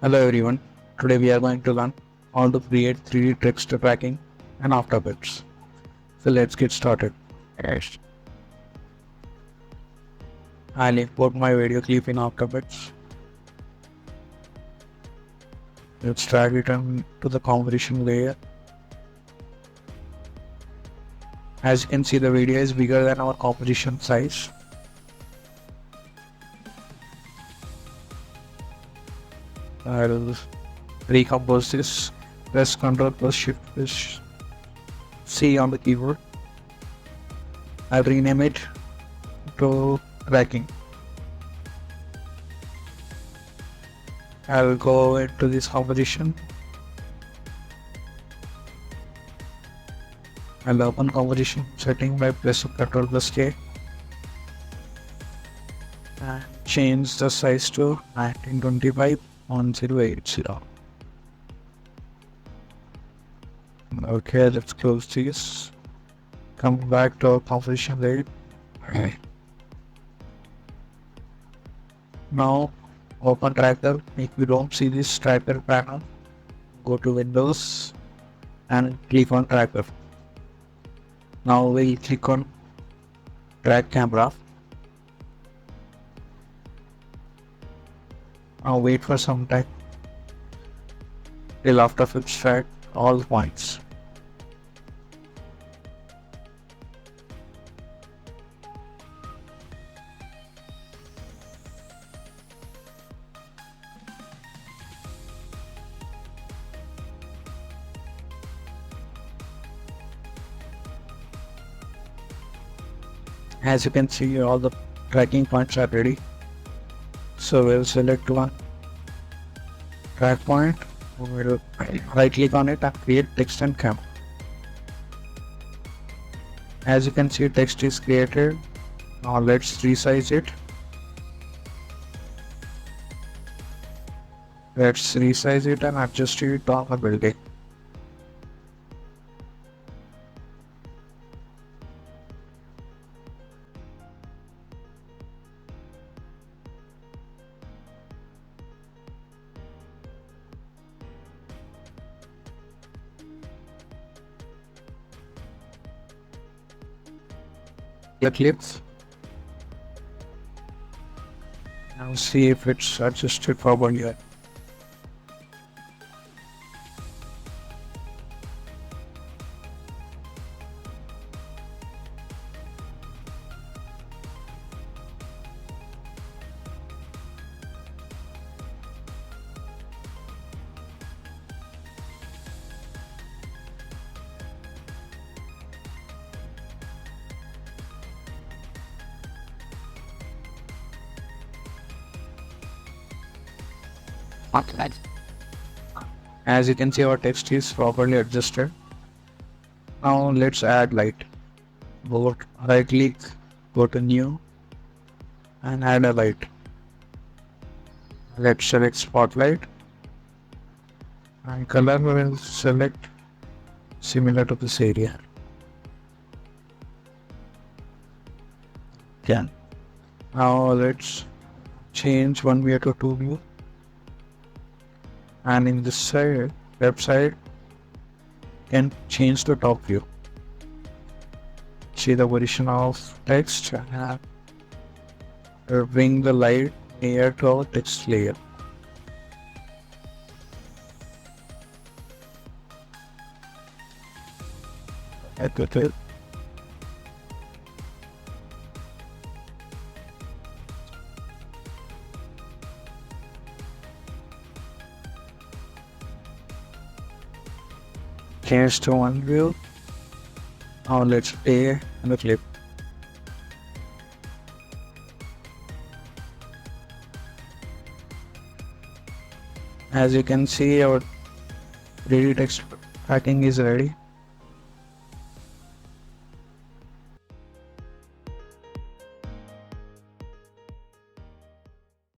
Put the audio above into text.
Hello everyone, today we are going to learn how to create 3D text tracking and After Effects. So let's get started. Yes. I'll import my video clip in After Effects. Let's drag it to the composition layer. As you can see, the video is bigger than our composition size. I'll recompose this. Press Ctrl plus Shift plus C on the keyboard. I'll rename it to tracking. I'll go into this composition. I'll open composition setting by pressing Ctrl plus K and change the size to 1925:1080. Okay, let's close this. Come back to our composition layer. Now open tracker. If you don't see this tracker panel, go to Windows and click on tracker. Now we'll click on track camera. Now wait for some time till After Effects track all the points. As you can see, all the tracking points are ready. So we'll select one track point. We'll right click on it and create text and camera. As you can see, text is created. Now let's resize it. Let's resize it and adjust it on the building. The clips. Now see if it's adjusted properly. As you can see, our text is properly adjusted. Now let's add light. Right click, go to new and add a light. Let's select spotlight and color will select similar to this area. Yeah. Now let's change one view to two view. And in this side, left side, can change the top view. See the position of text and bring the light near to our text layer. Okay. Change to one view. Now let's play the clip. As you can see, our 3D text tracking is ready.